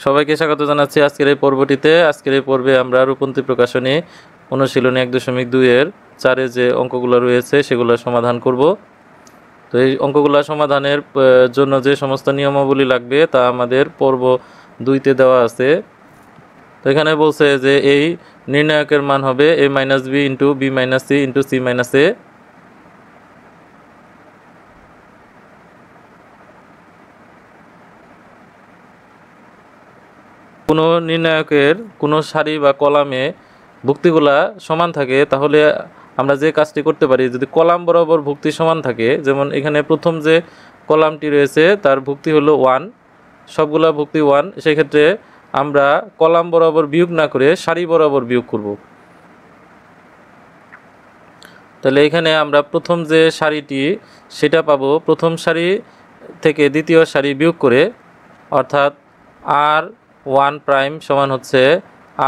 সবাইকে স্বাগত জানাচ্ছি আজকের এই পর্বটিতে। আজকের এই পর্বে আমরা রূপন্তী প্রকাশনী অনুশীলনী 1.2 এর 4 যে অঙ্কগুলো রয়েছে সেগুলো সমাধান করব। তো এই অঙ্কগুলো সমাধানের জন্য যে সমস্ত নিয়মাবলী লাগবে তা আমাদের পর্ব 2তে দেওয়া আছে। তো এখানে বলছে যে এই নির্ণায়কের মান হবে a minus B into B minus C into C minus A. কোনো নির্ণায়কের কোনো সারি বা কলামে ভুক্তিগুলা সমান থাকে তাহলে আমরা যে কাজটি করতে পারি, যদি কলাম বরাবর ভুক্তি সমান থাকে, যেমন এখানে প্রথম যে কলামটি রয়েছে তার ভুক্তি হলো 1, সবগুলা ভুক্তি 1, সেক্ষেত্রে আমরা কলাম বরাবর বিয়োগ না করে সারি বরাবর বিয়োগ করব। তাহলে এখানে আমরা প্রথম যে সারিটি সেটা পাবো প্রথম সারি থেকে দ্বিতীয় সারি বিয়োগ করে, অর্থাৎ r1 প্রাইম সমান হচ্ছে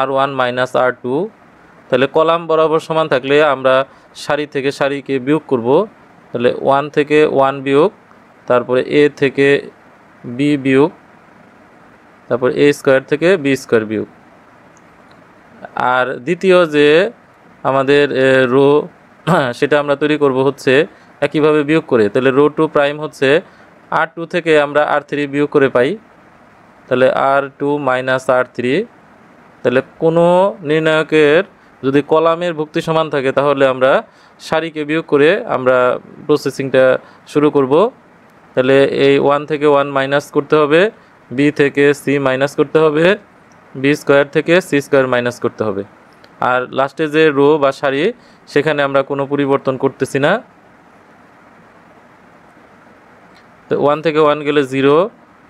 r1 মাইনাস r2। তাহলে কলাম বরাবর সমান থাকলে আমরা সারি থেকে সারিকে বিয়োগ করব। তাহলে 1 থেকে 1 বিয়োগ, তারপরে a থেকে b বিয়োগ, তারপর a স্কোয়ার থেকে b স্কোয়ার বিয়োগ। আর দ্বিতীয় যে আমাদের রো সেটা আমরা তৈরি করব হচ্ছে একইভাবে বিয়োগ করে। তাহলে রো 2 প্রাইম হচ্ছে r2 থেকে আমরা r3 বিয়োগ করে পাই, তাহলে r2 মাইনাস r3। তাহলে কোনো নির্ণায়কের যদি কলামের ভুক্তি সমান থাকে তাহলে আমরা সারিকে বিয়োগ করে আমরা প্রসেসিংটা শুরু করব। তাহলে এই 1 থেকে 1 মাইনাস করতে হবে, b থেকে c মাইনাস করতে হবে, b স্কোয়ার থেকে c স্কোয়ার মাইনাস করতে হবে। আর লাস্টে যে রো বা সারি সেখানে আমরা কোনো পরিবর্তন করতেছি না। তো 1 থেকে 1 গেলে 0,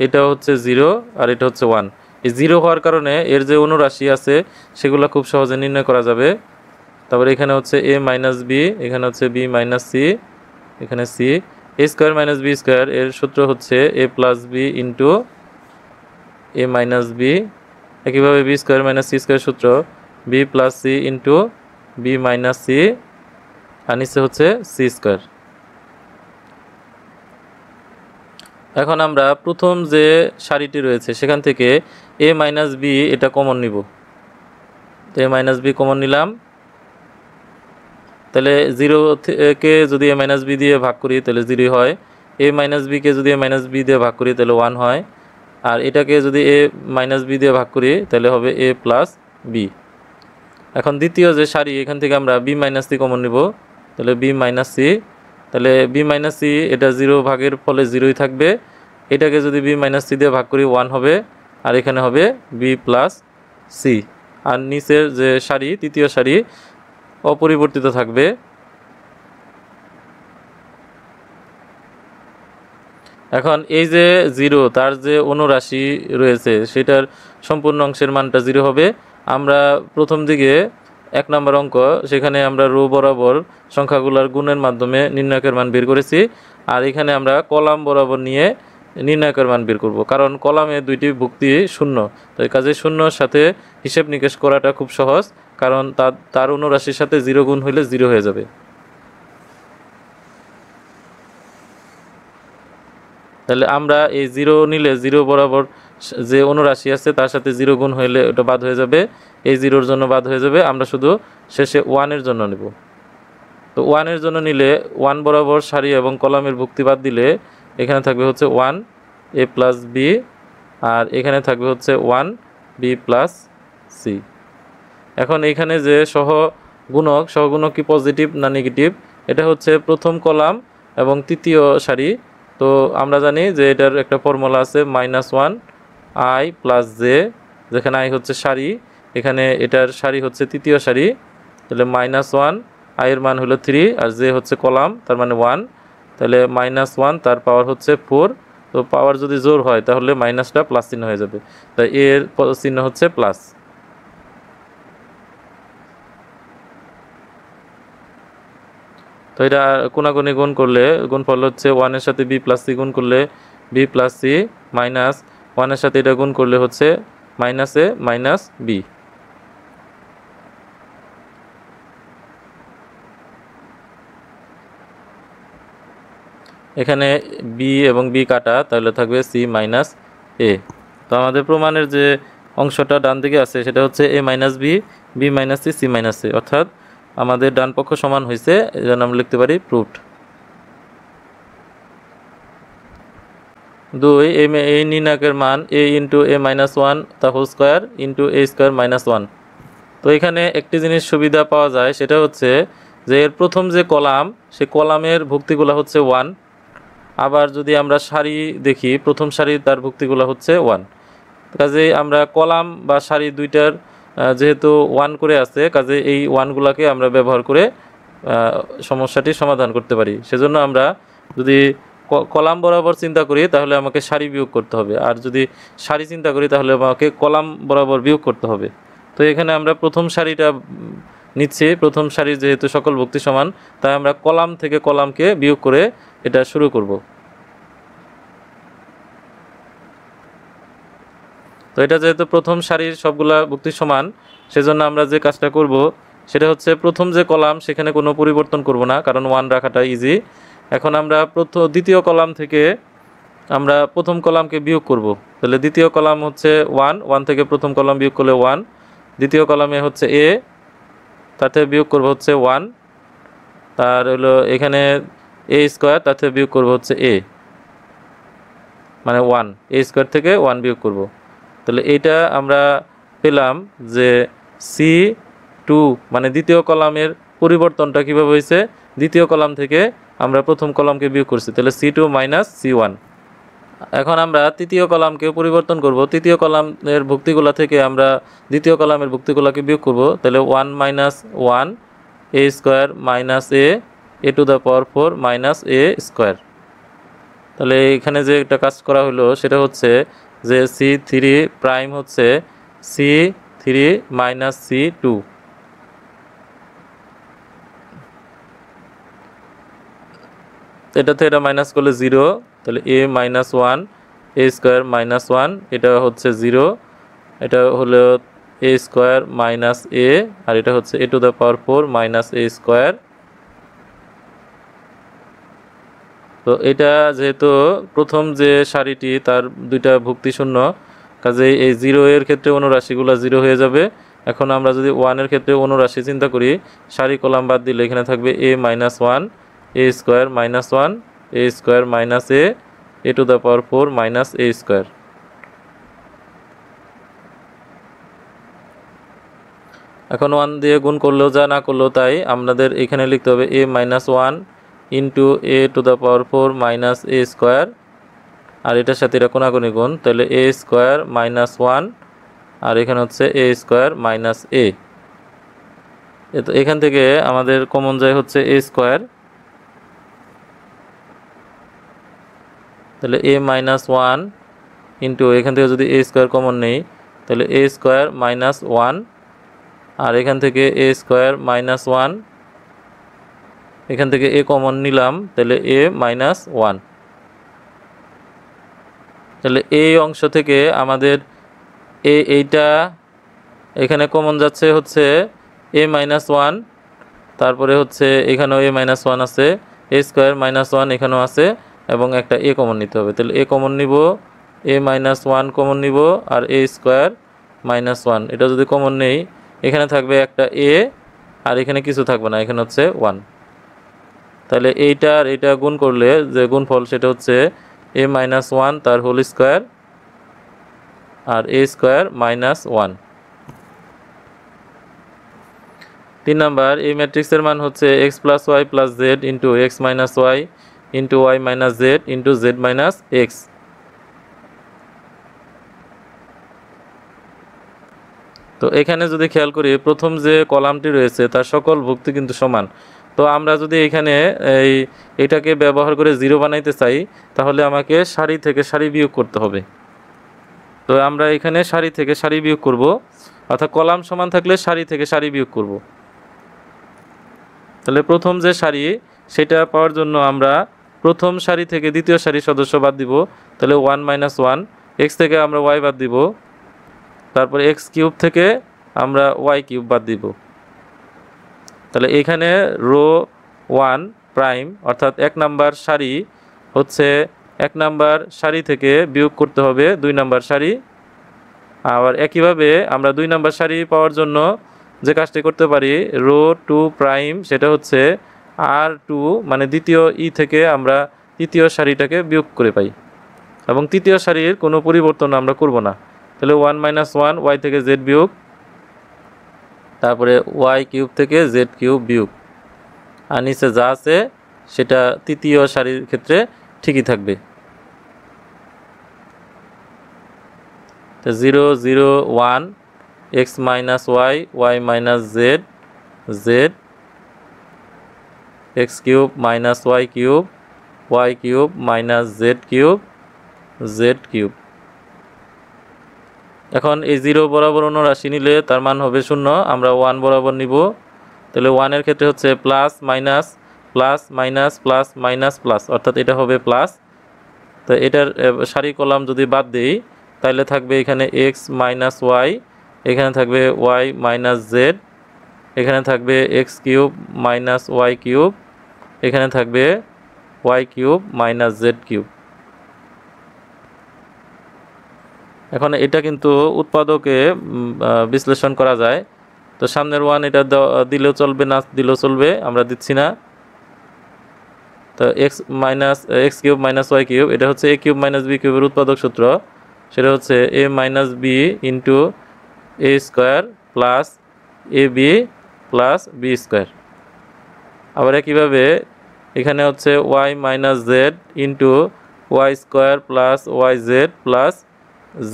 এটা হচ্ছে 0 আর এটা হচ্ছে 1। এই 0 হওয়ার কারণে এর যে অনুরাশি আছে সেগুলো খুব সহজে নির্ণয় করা যাবে। তারপরে এখানে হচ্ছে a মাইনাস বি, এখানে হচ্ছে b মাইনাস সি, এখানে c। a square minus B square এর সূত্র হচ্ছে a plus B into a minus B. একইভাবে b square minus C square সূত্র b plus C into b minus C, আর নিচে হচ্ছে c স্কোয়ার। এখন আমরা প্রথম যে সারিটি রয়েছে সেখান থেকে a মাইনাস বি এটা কমন নিব। তো a মাইনাস বি কমন নিলাম। তাহলে 0 কে যদি a মাইনাস বি দিয়ে ভাগ করি তাহলে 0 হয়, a মাইনাস বিকে যদি a মাইনাস বি দিয়ে ভাগ করি তাহলে 1 হয়, আর এটাকে যদি a মাইনাস বি দিয়ে ভাগ করি তাহলে হবে a প্লাস বি। এখন দ্বিতীয় যে সারি এখান থেকে আমরা b মাইনাস সি কমন নিব, তাহলে b মাইনাস সি। তাহলে b মাইনাস সি এটা 0 ভাগের ফলে 0ই থাকবে, এটাকে যদি b মাইনাস সি দিয়ে ভাগ করি 1 হবে, আর এখানে হবে b প্লাস সি। আর নিচের যে সারি তৃতীয় সারি অপরিবর্তিত থাকবে। এখন এই যে 0 তার যে অনুরাশি রয়েছে সেটার সম্পূর্ণ অংশের মানটা 0 হবে। আমরা প্রথম দিকে 1 নম্বর অঙ্ক সেখানে আমরা রো বরাবর সংখ্যাগুলোর গুণের মাধ্যমে নির্ণায়কের মান বের করেছি, আর এখানে আমরা কলাম বরাবর নিয়ে নির্ণায়কের মান বের করব, কারণ কলামে দুইটি ভুক্তি শূন্য। তাই কাজে শূন্যর সাথে হিসেব নিকেশ করাটা খুব সহজ, কারণ তার অনুরাশির সাথে 0 গুণ হইলে 0 হয়ে যাবে। তাহলে আমরা এই 0 নিলে 0 বরাবর যে অনুরাশি আছে তার সাথে 0 গুণ হইলে ওটা বাদ হয়ে যাবে, এই 0-র জন্য বাদ হয়ে যাবে। আমরা শুধু শেষে 1 এর জন্য নেব। তো 1 এর জন্য নিলে 1 বরাবর সারি এবং কলামের ভুক্তি বাদ দিলে এখানে থাকবে হচ্ছে 1 a প্লাস বি, আর এখানে থাকবে হচ্ছে 1 b প্লাস সি। এখন এখানে যে সহগুণক কি পজিটিভ না নেগেটিভ, এটা হচ্ছে প্রথম কলাম এবং তৃতীয় সারি। তো আমরা জানি যে এটার একটা ফর্মুলা আছে -1 i প্লাস জে, যেখানে i হচ্ছে সারি, এখানে এটার সারি হচ্ছে তৃতীয় সারি। তাহলে -1 i এর মান হলো 3 আর জে হচ্ছে কলাম তার মানে 1, তাহলে -1 তার পাওয়ার হচ্ছে 4। তো পাওয়ার যদি জোর হয় তাহলে মাইনাসটা প্লাস চিহ্ন হয়ে যাবে, তাই এর চিহ্ন হচ্ছে প্লাস। তো এটা কোনাকুনি গুণ করলে গুণফল হচ্ছে 1 এর সাথে b প্লাস সি গুণ করলে b প্লাস সি, মাইনাস 1 এর সাথে এটা গুণ করলে হচ্ছে মাইনাস এ মাইনাস বি। এখানে বি এবং বি কাটা, তাহলে থাকবে সি মাইনাস এ। তো আমাদের প্রমাণের যে অংশটা ডান দিকে আছে সেটা হচ্ছে a minus B, B minus C, C minus A, অর্থাৎ আমাদের ডান পক্ষ সমান হয়েছে, এই জন্য আমরা লিখতে পারি প্রুভড। 2 এই নির্ণায়কের মান a into a minus one তা whole square into a square minus one. তো এখানে একটি জিনিস সুবিধা পাওয়া যায়, সেটা হচ্ছে যে এর প্রথম যে কলাম, সে কলামের ভুক্তিগুলো হচ্ছে 1। আবার যদি আমরা সারি দেখি, প্রথম সারি তার ভুক্তিগুলো হচ্ছে 1। কাজেই আমরা কলাম বা সারি দুইটার যেহেতু 1 করে আছে, কাজে এই 1গুলাকে আমরা ব্যবহার করে সমস্যাটি সমাধান করতে পারি। সেজন্য আমরা যদি কলাম বরাবর চিন্তা করি তাহলে আমাকে সারি বিয়োগ করতে হবে, আর যদি সারি চিন্তা করি তাহলে আমাকে কলাম বরাবর বিয়োগ করতে হবে। তো এখানে আমরা প্রথম সারিটা নিচ্ছি, প্রথম সারির যেহেতু সকল ভুক্তি সমান, তাই আমরা কলাম থেকে কলামকে বিয়োগ করে এটা শুরু করব। তো এটা যেহেতু প্রথম সারির সবগুলা ভুক্তি সমান, সেজন্য আমরা যে কাজটা করব সেটা হচ্ছে প্রথম যে কলাম সেখানে কোনো পরিবর্তন করব না, কারণ 1 রাখাটা ইজি। এখন আমরা দ্বিতীয় কলাম থেকে আমরা প্রথম কলামকে বিয়োগ করব। তাহলে দ্বিতীয় কলাম হচ্ছে 1 থেকে প্রথম কলাম বিয়োগ করলে 1, দ্বিতীয় কলামে হচ্ছে a, তাতে বিয়োগ করব হচ্ছে 1, তার হলো এখানে a স্কোয়ার, তাতে বিয়োগ করব হচ্ছে a, মানে 1, a স্কোয়ার থেকে 1 বিয়োগ করব। তাহলে এইটা আমরা পেলাম যে C2, মানে দ্বিতীয় কলামের পরিবর্তনটা কীভাবে হয়েছে, দ্বিতীয় কলাম থেকে আমরা প্রথম কলামকে বিয়োগ করছি, তাহলে C2 মাইনাস C1। এখন আমরা তৃতীয় কলামকে পরিবর্তন করব, তৃতীয় কলামের ভুক্তিগুলা থেকে আমরা দ্বিতীয় কলামের ভুক্তিগুলাকে বিয়োগ করব, তাহলে 1 minus 1 a square minus a to the power 4 minus a square. তাহলে এখানে যে একটা কাজ করা হলো সেটা হচ্ছে যে C3 প্রাইম হচ্ছে C3 মাইনাস C2। এটাতে এটা মাইনাস করলে 0, তাহলে a minus 1 a square minus 1, এটা হচ্ছে 0, এটা হলো a স্কোয়ার মাইনাস a, আর এটা হচ্ছে a to the power 4 minus a square. তো এটা যেহেতু প্রথম যে সারিটি তার দুইটা ভুক্তি শূন্য, কাজেই এই 0 এর ক্ষেত্রে অনুরাশিগুলো 0 হয়ে যাবে। এখন আমরা যদি 1 এর ক্ষেত্রে অনুরাশি চিন্তা করি, সারি কলাম বাদ দিলে এখানে থাকবে a minus 1 a square minus 1 a square minus a to the power 4 minus a square. এখন 1 দিয়ে গুণ করলেও যা, না করলেও তাই, আমাদের এখানে লিখতে হবে a minus 1 into a to the power 4 minus a square, আর এটার সাথে এটা কোনাকুনি গুণ, তাহলে a স্কোয়ার মাইনাস 1, আর এখানে হচ্ছে a স্কোয়ার মাইনাস a। তো এখান থেকে আমাদের কমন যায় হচ্ছে a স্কোয়ার, তাহলে a মাইনাস 1 ইন্টু, এখান থেকে যদি a স্কোয়ার কমন নেই তাহলে a স্কোয়ার মাইনাস 1, আর এখান থেকে a স্কোয়ার মাইনাস 1, এখান থেকে a কমন নিলাম, তাহলে a মাইনাস 1। তাহলে এই অংশ থেকে আমাদের এইটা এখানে কমন যাচ্ছে হচ্ছে a মাইনাস 1, তারপরে হচ্ছে এখানেও a মাইনাস 1 আছে, a স্কোয়ার মাইনাস 1 এখানেও আছে, এবং একটা a কমন নিতে হবে। তাহলে a কমন নিব, a মাইনাস 1 কমন নিব, আর a স্কোয়ার মাইনাস 1 এটা যদি কমন নেই, এখানে থাকবে একটা a, আর এখানে কিছু থাকবে না, এখানে হচ্ছে 1। তাহলে এইটা আর এইটা গুণ করলে যে গুণফল সেটা হচ্ছে a মাইনাস 1 তার হোল স্কোয়ার আর a স্কোয়ার মাইনাস 1। 3 নাম্বার, এই ম্যাট্রিক্সের মান হচ্ছে x plus Y plus Z into x minus Y into Y minus Z into Z minus X. তো এখানে যদি খেয়াল করি, প্রথম যে কলামটি রয়েছে তার সকল ভুক্তি কিন্তু সমান। তো আমরা যদি এখানে এটাকে ব্যবহার করে 0 বানাইতে চাই, তাহলে আমাকে সারি থেকে সারি বিয়োগ করতে হবে। তো আমরা এখানে সারি থেকে সারি বিয়োগ করব, অর্থাৎ কলাম সমান থাকলে সারি থেকে সারি বিয়োগ করব। তাহলে প্রথম যে সারি সেটা পাওয়ার জন্য আমরা প্রথম সারি থেকে দ্বিতীয় সারির সদস্য বাদ দিব, তাহলে 1 মাইনাস 1, এক্স থেকে আমরা ওয়াই বাদ দিব, তারপর এক্স কিউব থেকে আমরা ওয়াই কিউব বাদ দিব। তাহলে এখানে রো 1 প্রাইম, অর্থাৎ 1 নাম্বার সারি হচ্ছে 1 নাম্বার সারি থেকে বিয়োগ করতে হবে 2 নাম্বার সারি, আবার একইভাবে আমরা 2 নম্বর সারি পাওয়ার জন্য যে কাজটি করতে পারি, রো টু প্রাইম, সেটা হচ্ছে R2 মানে দ্বিতীয় থেকে আমরা তৃতীয় সারিটাকে বিয়োগ করে পাই, এবং তৃতীয় সারির কোনো পরিবর্তন আমরা করব না। তাহলে 1 - 1 y থেকে z বিয়োগ, তারপরে y কিউব থেকে z কিউব বিয়োগ, আর নিচে যা আছে সেটা তৃতীয় সারির ক্ষেত্রে ঠিকই থাকবে। 0 0 1 x - y y - z z x cube - y cube y cube - z cube z cube. এখন এই 0 বরাবর অন্য রাশি নিলে তার মান হবে 0, আমরা 1 বরাবর নিব। তাহলে 1 এর ক্ষেত্রে হচ্ছে plus minus plus minus plus minus plus, অর্থাৎ এটা হবে প্লাস। তো এটার সারি কলাম যদি বাদ দেই তাহলে থাকবে এখানে x - y, এখানে থাকবে y - z, এখানে থাকবে x কিউব - y কিউব, এখানে থাকবে y কিউব - z কিউব। এখন এটা কিন্তু উৎপাদকে বিশ্লেষণ করা যায়। তো সামনের 1 এটা দিলেও চলবে, না দিলেও চলবে, আমরা দিচ্ছি না। তো x কিউব - y কিউব, এটা হচ্ছে a কিউব - b কিউবের উৎপাদক সূত্র, সেটা হচ্ছে a - b into a square plus ab plus b square. আবার একইভাবে এখানে হচ্ছে y - z into y square plus yz plus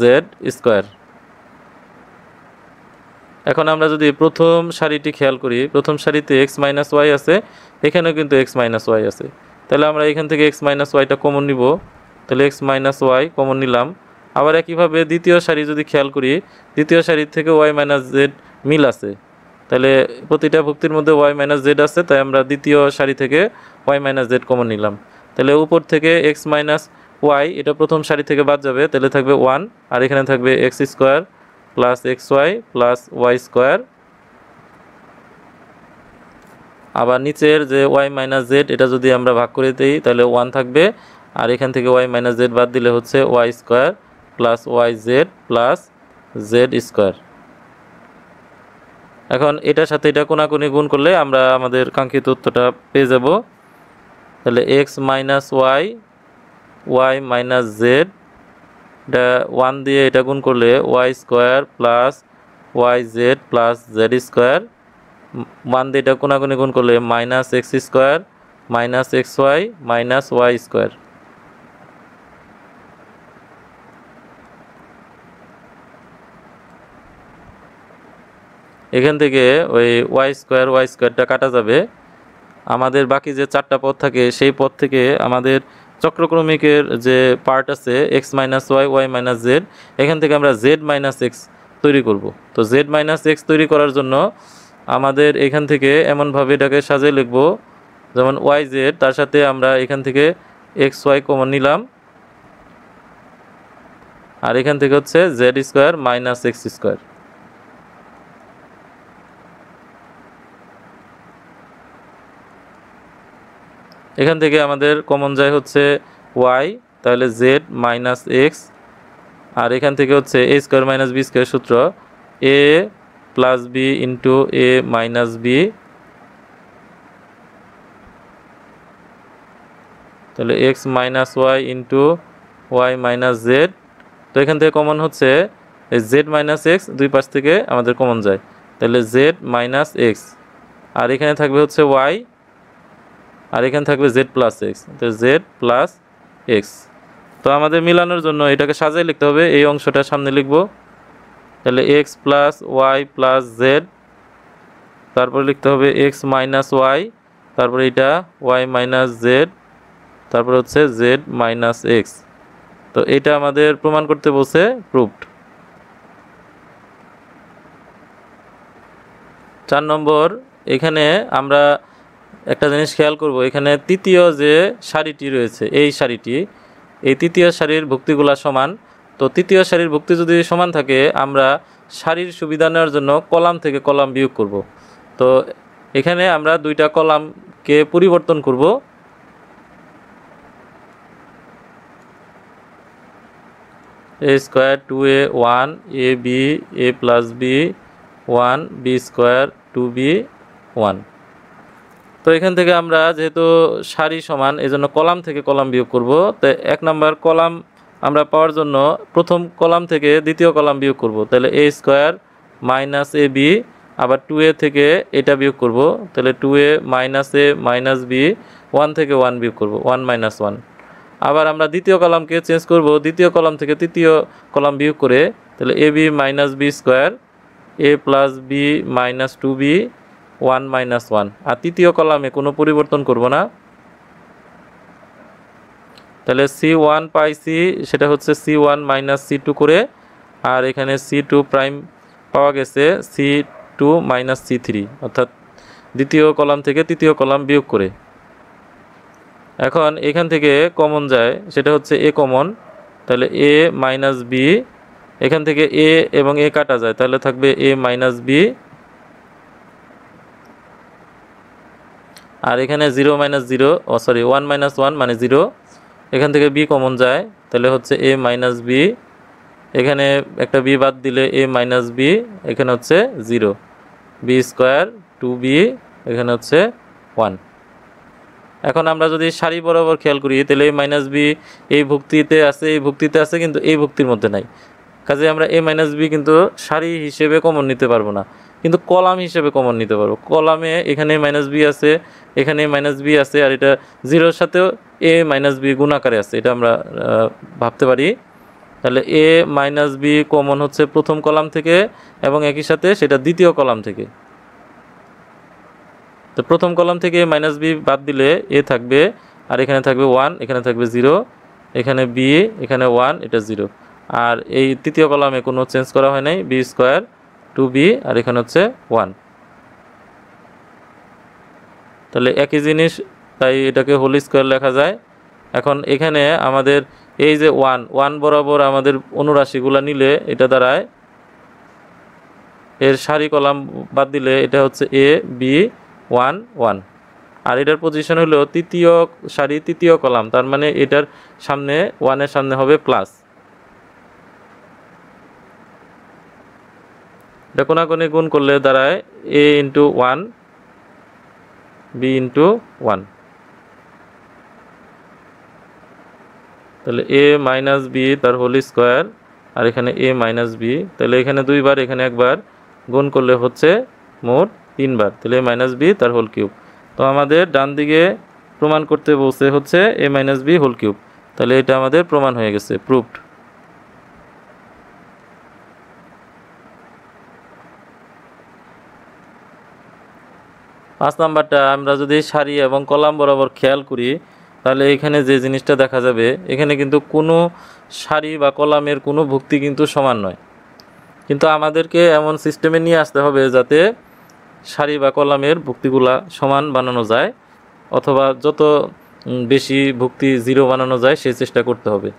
z square. এখন আমরা যদি প্রথম সারিটি খেয়াল করি, প্রথম সারিতে x - y আছে, এখানেও কিন্তু x - y আছে, তাহলে আমরা এখান থেকে x - yটা কমন নিব, তাহলে x - y কমন নিলাম। আবার একইভাবে দ্বিতীয় সারি যদি খেয়াল করি, দ্বিতীয় সারির থেকে y - z মিল আছে, তাহলে প্রতিটা ভুক্তির মধ্যে y - z আছে, তাই আমরা দ্বিতীয় সারি থেকে y - z কমন নিলাম। তাহলে উপর থেকে x - y এটা প্রথম সারি থেকে বাদ যাবে, তাহলে থাকবে 1, আর এখানে থাকবে x square plus xy plus y square. আবার নিচের যে y - z এটা যদি আমরা ভাগ করে দিই তাহলে 1 থাকবে, আর এখান থেকে y - z বাদ দিলে হচ্ছে y square plus yz plus z square. এখন এটার সাথে এটা কোনাকুনি গুণ করলে আমরা আমাদের কাঙ্ক্ষিত উত্তরটা পেয়ে যাব। তাহলে x - y y - z, এটা 1 দিয়ে এটা গুণ করলে y square plus yz plus z square, 1 দিয়ে এটা কোনাকুনি গুণ করলে minus x square minus xy minus y square. এখান থেকে ওই y স্কোয়ারটা কাটা যাবে, আমাদের বাকি যে 4টা পদ থাকে সেই পদ থেকে আমাদের চক্রক্রমিকের যে পার্ট আছে x - y y - z, এখান থেকে আমরা z - x তৈরি করব। তো z - x তৈরি করার জন্য আমাদের এখান থেকে এমনভাবে এটাকে সাজিয়ে লিখব, যেমন yz তার সাথে আমরা এখান থেকে xy কমন নিলাম, আর এখান থেকে হচ্ছে z square minus x square. এখান থেকে আমাদের কমন যায় হচ্ছে y, তাহলে z মাইনাস x, আর এখান থেকে হচ্ছে a square minus b square সূত্র a plus b into a minus b, তাহলে x minus y into y minus z। তো এখান থেকে কমন হচ্ছে z মাইনাস x, দুই পাশ থেকে আমাদের কমন যায়, তাহলে z মাইনাস x, আর এখানে থাকবে হচ্ছে y, আর এখানে থাকবে z প্লাস x, তো z প্লাস x। তো আমাদের মিলানোর জন্য এটাকে সাজিয়ে লিখতে হবে, এই অংশটা সামনে লিখব, তাহলে x plus y plus z, তারপর লিখতে হবে x মাইনাস y, তারপরে এটা y মাইনাস z, তারপর হচ্ছে z মাইনাস x। তো এটা আমাদের প্রমাণ করতে বলছে, প্রুভড। 4 নম্বর, এখানে আমরা একটা জিনিস খেয়াল করব, এখানে তৃতীয় যে সারিটি রয়েছে এই তৃতীয় সারির ভুক্তিগুলা সমান। তো তৃতীয় সারির ভুক্তি যদি সমান থাকে আমরা সারির সুবিধা নেওয়ার জন্য কলাম থেকে কলাম বিয়োগ করব। তো এখানে আমরা 2টা কলামকে পরিবর্তন করব। A square 2a 1 A B A plus B 1 B square 2b 1। তো এখান থেকে আমরা যেহেতু সারি সমান এজন্য কলাম থেকে কলাম বিয়োগ করব। তো 1 নাম্বার কলাম আমরা পাওয়ার জন্য প্রথম কলাম থেকে দ্বিতীয় কলাম বিয়োগ করব। তাহলে এ স্কোয়ার মাইনাস এ বি, আবার 2a থেকে এটা বিয়োগ করব। তাহলে 2a minus A minus B, 1 থেকে 1 বিয়োগ করব, 1 মাইনাস 1। আবার আমরা দ্বিতীয় কলামকে চেঞ্জ করব, দ্বিতীয় কলাম থেকে তৃতীয় কলাম বিয়োগ করে। তাহলে A B minus B square A plus B minus 2b 1 minus 1। আর তৃতীয় কলামে কোনো পরিবর্তন করব না। তাহলে c1 পাইছি, সেটা হচ্ছে c1 মাইনাস c2 করে, আর এখানে c2 প্রাইম পাওয়া গেছে c2 মাইনাস c3, অর্থাৎ দ্বিতীয় কলাম থেকে তৃতীয় কলাম বিয়োগ করে। এখন এখান থেকে কমন যায়, সেটা হচ্ছে এ কমন। তাহলে এ মাইনাস বি, এখান থেকে এ এবং এ কাটা যায়, তাহলে থাকবে এ মাইনাস বি। আর এখানে 0 মাইনাস 0, সরি 1 মাইনাস 1 মানে 0, এখান থেকে বি কমন যায়, তাহলে হচ্ছে এ মাইনাস বি। এখানে একটা বি বাদ দিলে এ মাইনাস বি, এখানে হচ্ছে 0, বি স্কোয়ার 2b, এখানে হচ্ছে 1। এখন আমরা যদি সারি বরাবর খেয়াল করি, তাহলে এ মাইনাস বি এই ভুক্তিতে আছে, এই ভুক্তিতে আছে, কিন্তু এই ভুক্তির মধ্যে নাই। কাজে আমরা এ মাইনাস বি কিন্তু সারি হিসেবে কমন নিতে পারবো না, কিন্তু কলাম হিসেবে কমন নিতে পারবো। কলামে এখানে মাইনাস বি আছে, এখানে মাইনাস বি আছে, আর এটা 0-র সাথেও এ মাইনাস বি গুণাকারে আছে, এটা আমরা ভাবতে পারি। তাহলে এ মাইনাস বি কমন হচ্ছে প্রথম কলাম থেকে, এবং একই সাথে সেটা দ্বিতীয় কলাম থেকে। তো প্রথম কলাম থেকে মাইনাস বি বাদ দিলে এ থাকবে, আর এখানে থাকবে 1, এখানে থাকবে 0, এখানে বি, এখানে 1, এটা 0। আর এই তৃতীয় কলামে কোনো চেঞ্জ করা হয় নাই, বি স্কোয়ার 2b, আর এখানে হচ্ছে 1। তাহলে একই জিনিস, তাই এটাকে হোল স্কোয়ার লেখা যায়। এখন এখানে আমাদের এই যে 1 বরাবর আমাদের অনুরাশিগুলো নিলে এটা দাঁড়ায়, এর সারি কলাম বাদ দিলে এটা হচ্ছে এ বি 1 1, আর এটার পজিশন হলো তৃতীয় সারি তৃতীয় কলাম, তার মানে এটার সামনে 1-এর সামনে হবে প্লাস। এটা কোনাকুনি গুণ করলে দাঁড়ায় a ইন্টু 1 b ইন্টু 1। তাহলে a মাইনাস বি তার হোল স্কোয়ার, আর এখানে a মাইনাস বি, তাহলে এখানে 2বার, এখানে 1বার, গুণ করলে হচ্ছে মোট 3বার, তাহলে a মাইনাস বি তার হোল কিউব। তো আমাদের ডান দিকে প্রমাণ করতে বলছে হচ্ছে a minus b whole cube, তাহলে এটা আমাদের প্রমাণ হয়ে গেছে, প্রুভড। 5 নাম্বারটা আমরা যদি সারি এবং কলাম বরাবর খেয়াল করি, তাহলে এখানে যে জিনিসটা দেখা যাবে, এখানে কিন্তু কোনো সারি বা কলামের কোনো ভুক্তি কিন্তু সমান নয়, কিন্তু আমাদেরকে এমন সিস্টেমে নিয়ে আসতে হবে যাতে সারি বা কলামের ভুক্তিগুলা সমান বানানো যায়, অথবা যত বেশি ভুক্তি 0 বানানো যায় সেই চেষ্টা করতে হবে।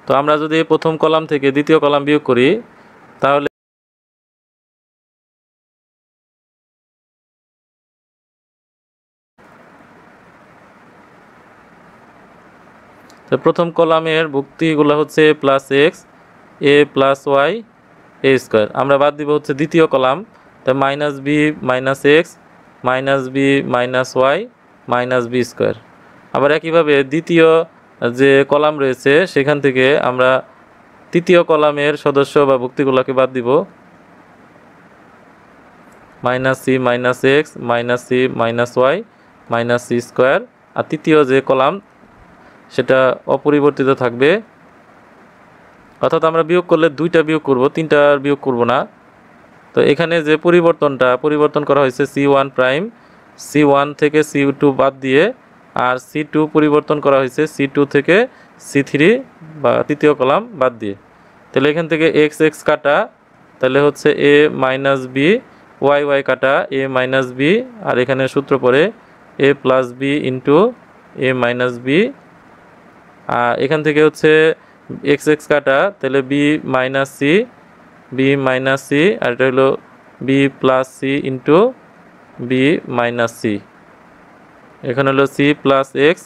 তো আমরা যদি প্রথম কলাম থেকে দ্বিতীয় কলাম বিয়োগ করি, তাহলে প্রথম কলামের ভুক্তিগুলো হচ্ছে plus x a plus y a square, আমরা বাদ দিব হচ্ছে দ্বিতীয় কলাম, তা minus B minus x minus B minus Y minus B square. আবার একইভাবে দ্বিতীয় যে কলাম রয়েছে সেখান থেকে আমরা তৃতীয় কলামের সদস্য বা ভুক্তিগুলোকে বাদ দিব, minus C minus x minus C minus Y minus C square. আর তৃতীয় যে কলাম সেটা অপরিবর্তিত থাকবে, অর্থাৎ আমরা বিয়োগ করলে 2টা বিয়োগ করব, 3টা বিয়োগ করব না। তো এখানে যে পরিবর্তন করা হয়েছে c1 প্রাইম, c1 থেকে c2 বাদ দিয়ে, আর c2 পরিবর্তন করা হয়েছে c2 থেকে c3 বা তৃতীয় কলাম বাদ দিয়ে। তাহলে এখান থেকে x x কাটা, তাহলে হচ্ছে a minus B, y y কাটা a মাইনাস বি, আর এখানে সূত্র পড়ে a plus B into a minus B. আর এখান থেকে হচ্ছে এক্স এক্স কাটা, তাহলে বি মাইনাস সি, আর এটা হলো b plus C into B minus C. এখানে হলো c plus x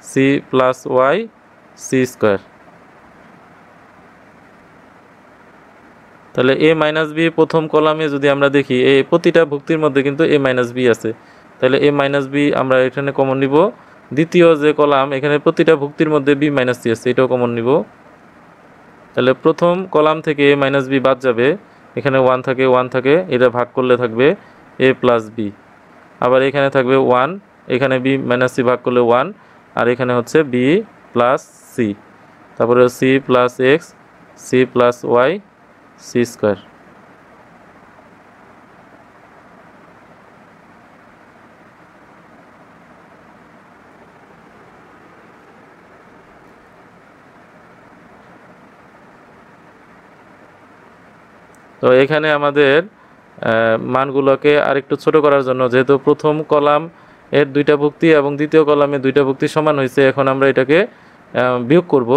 c plus y c square. তাহলে a মাইনাস বি প্রথম কলামে যদি আমরা দেখি এই প্রতিটা ভুক্তির মধ্যে কিন্তু a মাইনাস বি আছে, তাহলে a মাইনাস বি আমরা এখানে কমন নিব। দ্বিতীয় যে কলাম এখানে প্রতিটা ভুক্তির মধ্যে b মাইনাস সি আছে, এটাও কমন নিব। তাহলে প্রথম কলাম থেকে a মাইনাস বি বাদ যাবে, এখানে 1 থাকে, এটা ভাগ করলে থাকবে a প্লাস বি। আবার এখানে থাকবে 1, এখানে b মাইনাস সি ভাগ করলে 1, আর এখানে হচ্ছে b প্লাস সি, তারপরে c plus x, c plus y, c square. তো এখানে আমাদের মানগুলোকে আরেকটু ছোট করার জন্য, যেহেতু প্রথম কলাম এর দুইটা ভুক্তি এবং দ্বিতীয় কলামে দুইটা ভুক্তি সমান হয়েছে, এখন আমরা এটাকে বিয়োগ করব।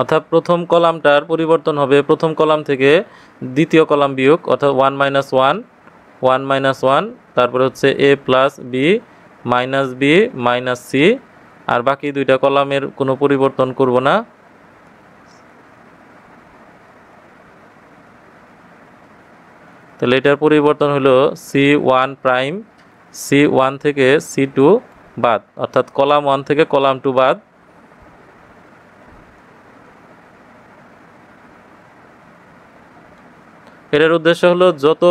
অর্থাৎ প্রথম কলামটার পরিবর্তন হবে, প্রথম কলাম থেকে দ্বিতীয় কলাম বিয়োগ, অর্থাৎ 1 মাইনাস 1, 1 মাইনাস 1, তারপরে হচ্ছে a plus B minus B minus C, আর বাকি দুইটা কলামের কোনো পরিবর্তন করব না। তাহলে এটার পরিবর্তন হলো C1 প্রাইম, C1 থেকে C2 বাদ, অর্থাৎ কলাম 1 থেকে কলাম 2 বাদ। এটার উদ্দেশ্য হলো যত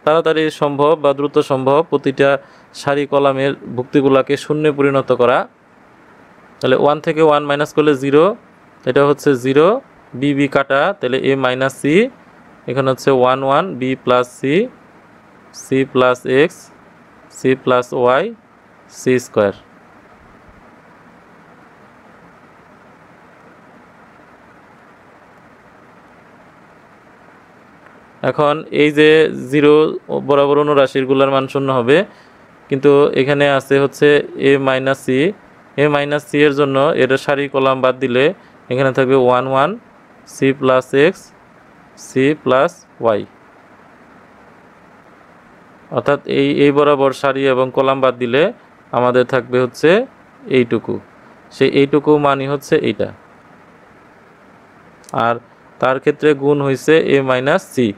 তাড়াতাড়ি সম্ভব বা দ্রুত সম্ভব প্রতিটা সারি কলামের ভুক্তিগুলোকে শূন্যে পরিণত করা। তাহলে 1 থেকে 1 মাইনাস করলে 0, এটা হচ্ছে 0, বি বি কাটা, তাহলে a মাইনাস সি, এখানে হচ্ছে 1 1, b plus C, C plus x, c plus y, c square. এখন এই যে 0 বরাবর অনুরাশিরগুলোর মান শূন্য হবে, কিন্তু এখানে আছে হচ্ছে a minus c, a minus c এর জন্য এটা সারি কলাম বাদ দিলে এখানে থাকবে 1 1, c plus x, c plus y. অর্থাৎ এই বরাবর সারি এবং কলাম বাদ দিলে আমাদের থাকবে হচ্ছে এইটুকু, সেই এইটুকু মানই হচ্ছে এইটা। আর তার ক্ষেত্রে গুণ হয়েছে a মাইনাস সি।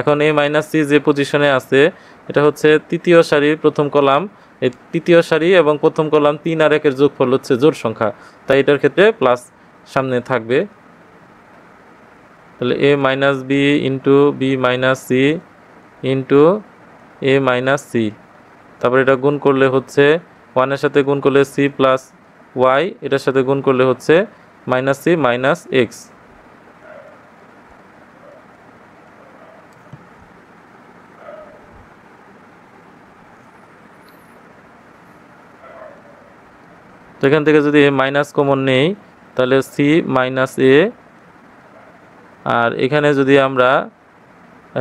এখন a মাইনাস সি যে পজিশনে আছে এটা হচ্ছে তৃতীয় সারির প্রথম কলাম, এই তৃতীয় সারি এবং প্রথম কলাম 3 আর 1 এর যোগফল হচ্ছে জোড় সংখ্যা, তাই এটার ক্ষেত্রে প্লাস সামনে থাকবে। তাহলে a minus B into B minus C into a minus c, তারপরে এটা গুণ করলে হচ্ছে 1 এর সাথে গুণ করলে সি প্লাস ওয়াই, এটার সাথে গুণ করলে হচ্ছে মাইনাস সি মাইনাস এক্স। তো এখান থেকে যদি মাইনাস কমন নেই তাহলে সি মাইনাস এ, আর এখানে যদি আমরা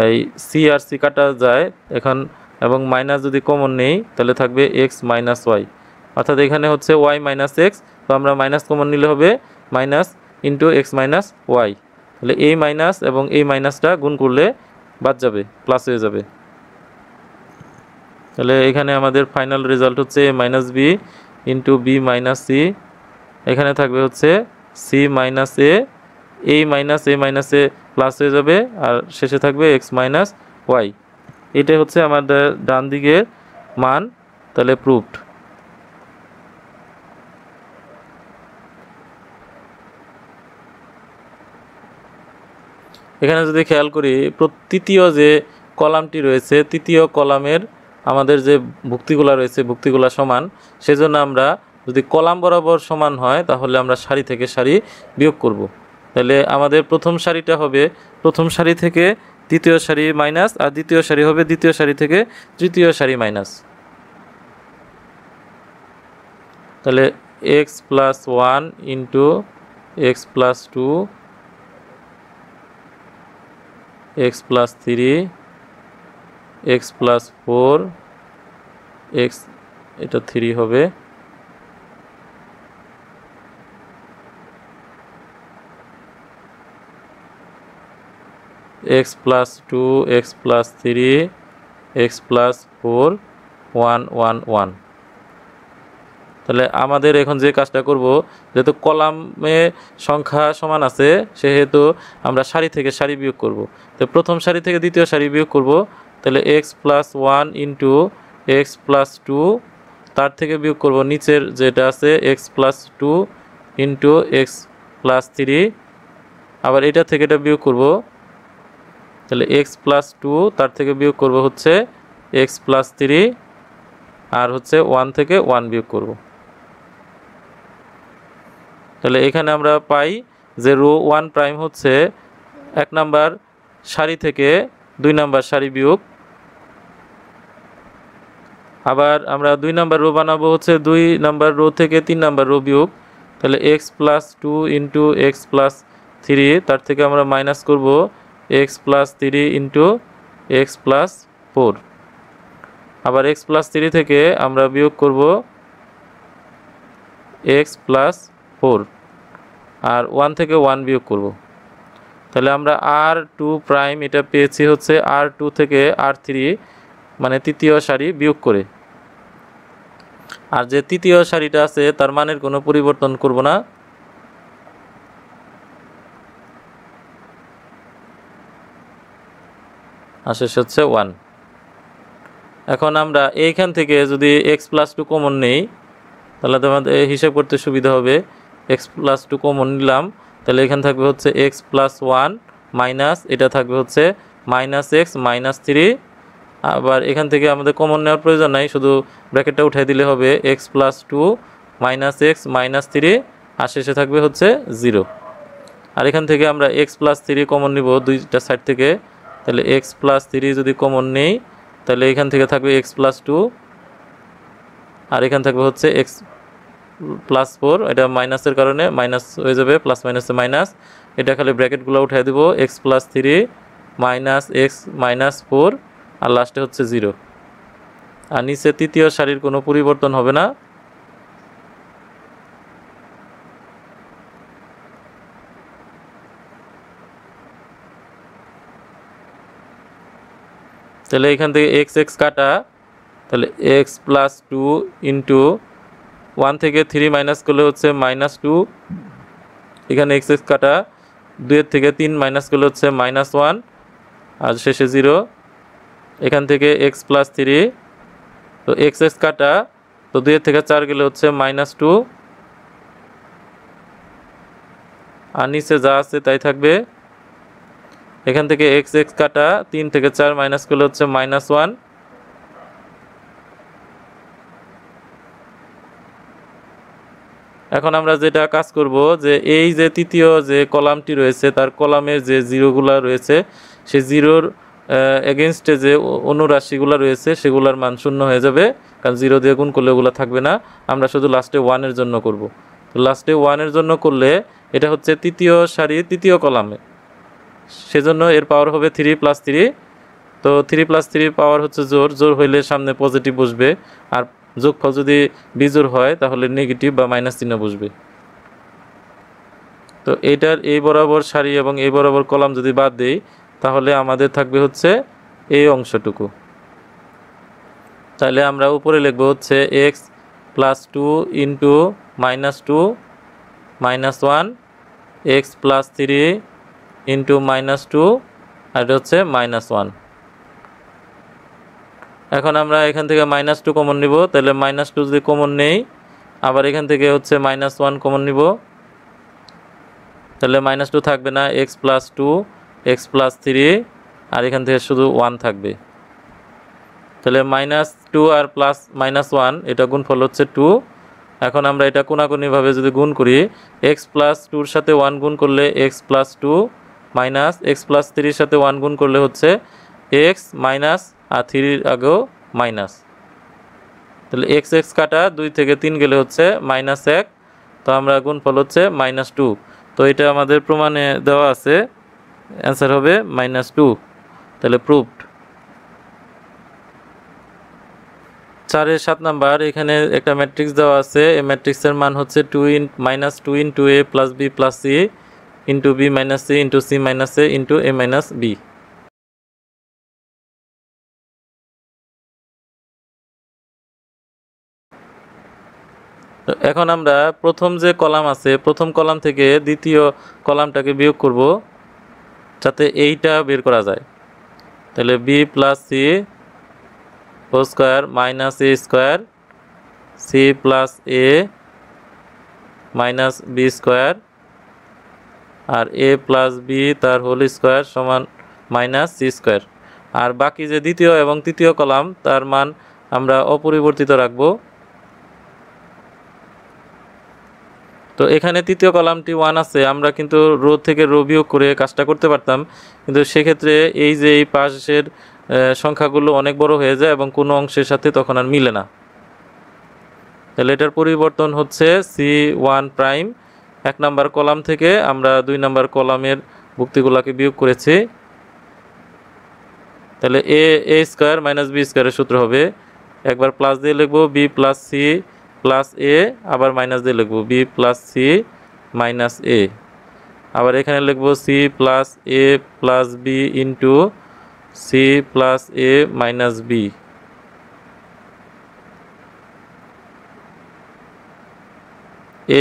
এই সি আর সি কাটা যায় এখন, এবং মাইনাস যদি কমন নেই তাহলে থাকবে এক্স মাইনাস ওয়াই, অর্থাৎ এখানে হচ্ছে ওয়াই মাইনাস এক্স, তো আমরা মাইনাস কমন নিলে হবে minus into x minus y. তাহলে এই মাইনাস এবং এই মাইনাসটা গুণ করলে বাদ যাবে, প্লাস হয়ে যাবে। তাহলে এখানে আমাদের ফাইনাল রেজাল্ট হচ্ছে A minus B into B minus C, এখানে থাকবে হচ্ছে C minus A minus A মাইনাসে প্লাস হয়ে যাবে, আর শেষে থাকবে এক্স মাইনাস ওয়াই। এটাই হচ্ছে আমাদের ডান দিকের মান, তাহলে প্রুভড। এখানে যদি খেয়াল করি তৃতীয় যে কলামটি রয়েছে, তৃতীয় কলামের আমাদের যে ভুক্তিগুলা রয়েছে ভুক্তিগুলা সমান, সেজন্য আমরা যদি কলাম বরাবর সমান হয় তাহলে আমরা সারি থেকে সারি বিয়োগ করব। তাহলে আমাদের প্রথম সারিটা হবে প্রথম সারি থেকে দ্বিতীয় সারি মাইনাস, আর দ্বিতীয় সারি হবে দ্বিতীয় সারি থেকে তৃতীয় সারি মাইনাস। তাহলে x plus 1 into x plus 2, x plus 3, x plus 4, x এটা 3 হবে, x plus 2, x plus 3, x plus 4, 1 1 1। তাহলে আমাদের এখন যে কাজটা করব, যেহেতু কলামে সংখ্যা সমান আছে সেহেতু আমরা সারি থেকে সারি বিয়োগ করব। তো প্রথম সারি থেকে দ্বিতীয় সারি বিয়োগ করব। তাহলে x+1 ইন্টু x+2, তার থেকে বিয়োগ করব নিচের যেটা আছে x+2 ইন্টু x+3, আবার এটা থেকে এটা বিয়োগ করব। তাহলে x+2 তার থেকে বিয়োগ করব হচ্ছে x+3, আর হচ্ছে 1 থেকে 1 বিয়োগ করব। তাহলে এখানে আমরা পাই যে রো 1 প্রাইম হচ্ছে 1 নাম্বার সারি থেকে 2 নাম্বার সারি বিয়োগ। আবার আমরা 2 নাম্বার রো বানাবো হচ্ছে 2 নাম্বার রো থেকে 3 নাম্বার রো বিয়োগ। তাহলে x+2 ইন্টু x+3, তার থেকে আমরা মাইনাস করব x+3 ইন্টু x+4। আবার x+3 থেকে আমরা বিয়োগ করব x+4, আর 1 থেকে 1 বিয়োগ করব। তাহলে আমরা r2 প্রাইম এটা পেয়েছি হচ্ছে r2 থেকে r3, মানে তৃতীয় সারি বিয়োগ করে। আর যে তৃতীয় সারিটা আছে তার মানের কোনো পরিবর্তন করব না। আর শেষ হচ্ছে 1। এখন আমরা এইখান থেকে যদি x+2 কমন নেই তাহলে তোমাদের হিসাব করতে সুবিধা হবে। x+2 কমন নিলাম, তাহলে এখানে থাকবে হচ্ছে x+1 মাইনাস এটা থাকবে হচ্ছে -x -3। আবার এখান থেকে আমাদের কমন নেওয়ার প্রয়োজন নাই, শুধু ব্র্যাকেটটা উঠাই দিলে হবে x+2 -x -3, আর শেষে থাকবে হচ্ছে 0। আর এখান থেকে আমরা x+3 কমন নিব দুইটা সাইড থেকে। তাহলে x+3 যদি কমন নেই তাহলে এখান থেকে থাকবে x+2, আর এখান থাকবে হচ্ছে x+4। এটা মাইনাসের কারণে মাইনাস হয়ে যাবে, প্লাস মাইনাসে মাইনাস। এটা খালি ব্র্যাকেটগুলো উঠাই দেব, x+3 -x -4, আর লাস্টে হচ্ছে 0। আর নিচে তৃতীয় সারির কোনো পরিবর্তন হবে না। তাহলে এখান থেকে x কাটা, তাহলে x+2 ইন্টু 1 থেকে 3 মাইনাস করলে হচ্ছে -2, এখানে x কাটা, 2 থেকে 3 মাইনাস করলে হচ্ছে -1, আর শেষে 0। এখান থেকে x+3, তো x কাটা, তো 2 থেকে 4 গেলে হচ্ছে -2, আর নিচে যা আছে তাই থাকবে। এখান থেকে x কাটা, 3 থেকে 4 মাইনাস করলে হচ্ছে -1। এখন আমরা যেটা কাজ করব, যে এই যে তৃতীয় যে কলামটি রয়েছে তার কলামের যে জিরোগুলো রয়েছে সেই জিরোর এগেনস্টে যে অনুরাশিগুলো রয়েছে সেগুলোর মান 0 হয়ে যাবে, কারণ 0 দিয়ে গুণ করলে ওগুলো থাকবে না। আমরা শুধু লাস্টে 1 এর জন্য করব। তো লাস্টে 1 এর জন্য করলে এটা হচ্ছে তৃতীয় সারি তৃতীয় কলামে, সেজন্য এর পাওয়ার হবে 3 + 3। তো 3 + 3 পাওয়ার হচ্ছে জোর, জোর হইলে সামনে পজিটিভ বসবে, আর যোগফল যদি বিজোড় হয় তাহলে নেগেটিভ বা মাইনাস চিহ্ন বসবে। তো এইটার এই বরাবর সারি এবং এই বরাবর কলাম যদি বাদ দেই তাহলে আমাদের থাকবে হচ্ছে এই অংশটুকু। তাহলে আমরা উপরে লিখব হচ্ছে x+2 ইন্টু -2 -1, x+3 ইন্টু -2, আর এটা হচ্ছে -1। এখন আমরা এখান থেকে -2 কমন নিব, তাহলে -2 যদি কমন নেই, আবার এখান থেকে হচ্ছে -1 কমন নিব, তাহলে -2 থাকবে না, x+2 x+3, আর এখান থেকে শুধু 1 থাকবে। তাহলে -2 আর +-1 এটা গুণফল হচ্ছে 2। এখন আমরা এটা কোণাকুণিভাবে যদি গুণ করি, x+2 এর সাথে 1 গুণ করলে x+2 মাইনাস x+3 এর সাথে 1 গুণ করলে হচ্ছে x মাইনাস, আর 3 এর আগেও মাইনাস। তাহলে x কাটা, 2 থেকে 3 গেলে হচ্ছে -1, তো আমরা গুণফল হচ্ছে -2। তো এটা আমাদের প্রমাণে দেওয়া আছে, অ্যান্সার হবে -2। তাহলে প্রুভড। 4 7 নাম্বার, এখানে একটা ম্যাট্রিক্স দেওয়া আছে। এই ম্যাট্রিক্সের মান হচ্ছে -2 * a + b + c * b - c * c - a * a - b। তো এখন আমরা প্রথম যে কলাম আছে প্রথম কলাম থেকে দ্বিতীয় কলামটাকে বিয়োগ করব যাতে এইটা বের করা যায়। তাহলে B plus C whole square minus A square C plus A minus B square আর এ প্লাস বি তার হোল স্কোয়ার সমান মাইনাস সি স্কোয়ার। আর বাকি যে দ্বিতীয় এবং তৃতীয় কলাম তার মান আমরা অপরিবর্তিত রাখব। তো এখানে তৃতীয় কলামটি 1 আছে, আমরা কিন্তু রো থেকে রো বিয়োগ করে কাজটা করতে পারতাম, কিন্তু সেক্ষেত্রে এই যে এই পাশের সংখ্যাগুলো অনেক বড় হয়ে যায় এবং কোনো অংশের সাথে তখন আর মিলে না। তাহলে এটার পরিবর্তন হচ্ছে C1 প্রাইম। 1 নাম্বার কলাম থেকে আমরা 2 নাম্বার কলামের ভুক্তিগুলোকে বিয়োগ করেছি। তাহলে এ স্কোয়ার মাইনাস বি স্কোয়ারের সূত্র হবে, একবার প্লাস দিয়ে লিখব B plus C plus A, আবার মাইনাস দিয়ে লিখব B plus C minus A, আবার এখানে লিখব C plus A plus B into C plus A minus B.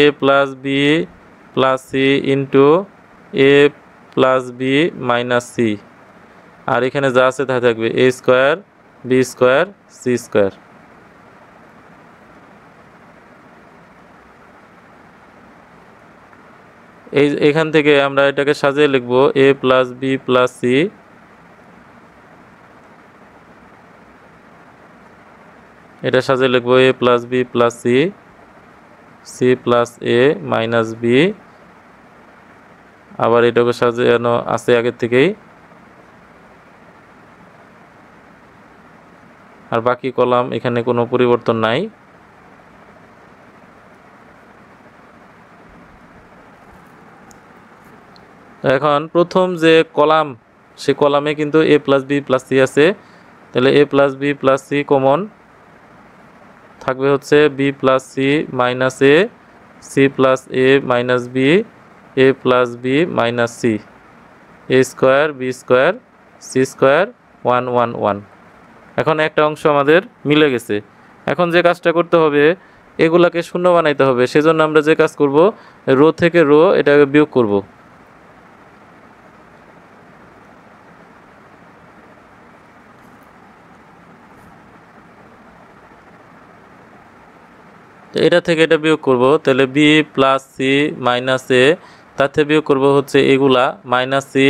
A plus B plus C into A plus B minus C, আর এখানে যা আছে তা থাকবে A square B square C square. এখান থেকে আমরা এটাকে সাজিয়ে লিখব A plus B plus C, এটা সাজিয়ে লিখব A plus B plus C, C plus A minus B, আবার এটাকে সাজানো আছে আগের থেকেই। আর বাকি কলাম এখানে কোনো পরিবর্তন নাই। এখন প্রথম যে কলাম সে কলামে কিন্তু A plus B plus C আছে, তাহলে A plus B plus C common থাকবে হচ্ছে B plus C minus A, C plus A minus B, A plus B minus C, A square B square C square 1 1 1। এখন একটা অংশ আমাদের মিলে গেছে। এখন যে কাজটা করতে হবে এগুলাকে শূন্য বানাইতে হবে, সেজন্য আমরা যে কাজ করব রো থেকে রো এটাকে বিয়োগ করব। এটা থেকে এটা বিয়োগ করব, তাহলে বি প্লাস সি মাইনাস এ, তার থেকে বিয়োগ করব হচ্ছে এগুলা মাইনাস সি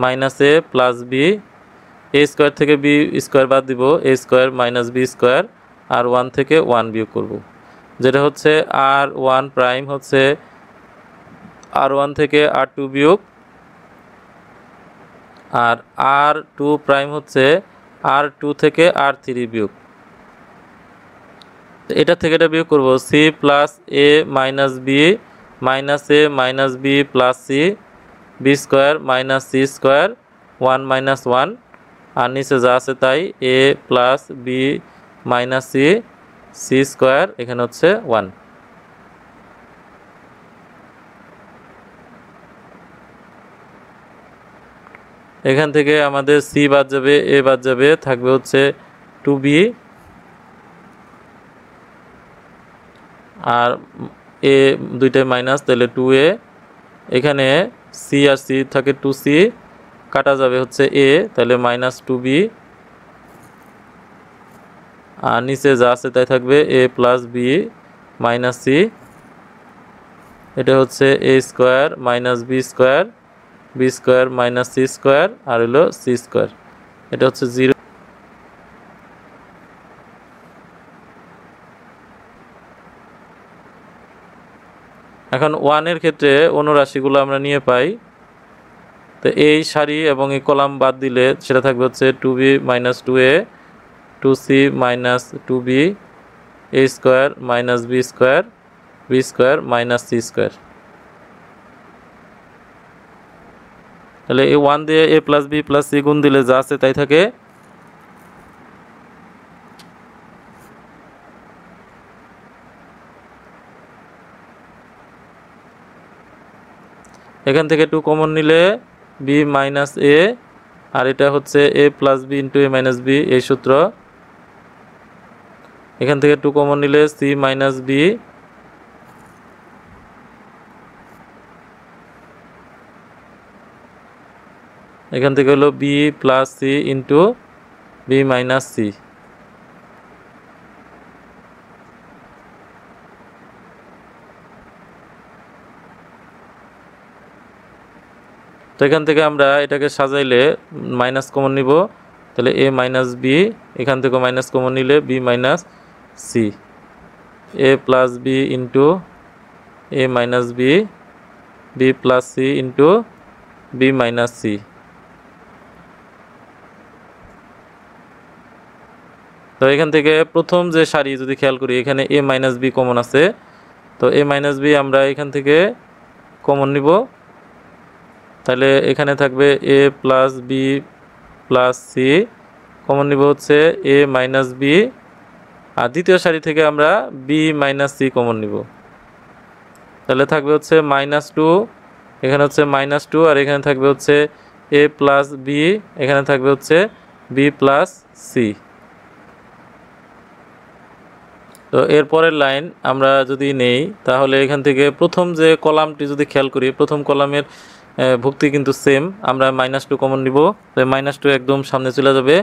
মাইনাস এ প্লাস বি, এ স্কোয়ার থেকে বি স্কোয়ার বাদ দিব এ স্কোয়ার মাইনাস বি স্কোয়ার, আর 1 থেকে 1 বিয়োগ করব, যেটা হচ্ছে আর 1 প্রাইম হচ্ছে আর 1 থেকে আর 2 বিয়োগ, আর আর 2 প্রাইম হচ্ছে আর 2 থেকে আর 3 বিয়োগ। এটা থেকে এটা বিয়োগ করব C plus A minus B minus A minus B plus C, B square minus C square 1 minus 1, আর নিচে যা আছে তাই A plus B minus C C square, এখানে হচ্ছে 1। এখান থেকে আমাদের সি বাদ যাবে এ বাদ যাবে, থাকবে হচ্ছে 2b, আর এ দুইটাই মাইনাস তাহলে 2a, এখানে সি আর সি থাকে 2c, কাটা যাবে হচ্ছে এ তাহলে মাইনাস 2b, আর নিচে যা আছে তাই থাকবে A plus B minus C, এটা হচ্ছে A square minus B square, B square minus C square, আর হলো সি স্কোয়ার, এটা হচ্ছে 0। এখন 1 এর ক্ষেত্রে অনুরাশিগুলো আমরা নিয়ে পাই, তো এই সারি এবং এই কলাম বাদ দিলে সেটা থাকবে হচ্ছে 2b minus 2a 2c minus 2b, A square minus B square, B square minus C square. তাহলে এই 1 দিয়ে A plus B plus C গুণ দিলে যা আছে তাই থাকে। এখান থেকে 2 কমন নিলে বি মাইনাস এ, আর এটা হচ্ছে এ plus B into A minus B, এই সূত্র। এখান থেকে 2 কমন নিলে সি মাইনাস বি এখান থেকে হলো b plus C into B minus C. তো এখান থেকে আমরা এটাকে সাজাইলে মাইনাস কমন নিব, তাহলে এ মাইনাস বি, এখান থেকে মাইনাস কমন নিলে B minus C, A plus B into A minus B, B plus C into B minus C. তো এখান থেকে প্রথম যে সারি যদি খেয়াল করি, এখানে এ মাইনাস বি কমন আছে, তো এ মাইনাস বি আমরা এখান থেকে কমন নিব, তাহলে এখানে থাকবে A plus B plus C, common নিব হচ্ছে এ মাইনাস বি, আর দ্বিতীয় সারি থেকে আমরা বি মাইনাস সি কমন নিব, তাহলে থাকবে হচ্ছে -2, এখানে হচ্ছে -2, আর এখানে থাকবে হচ্ছে এ প্লাস বি, এখানে থাকবে হচ্ছে বি প্লাস সি। তো এরপরের লাইন আমরা যদি নেই, তাহলে এখান থেকে প্রথম যে কলামটি যদি খেয়াল করি, প্রথম কলামের ভুক্তি কিন্তু সেম, আমরা -2 কমন নিব, -2 একদম সামনে চলে যাবে,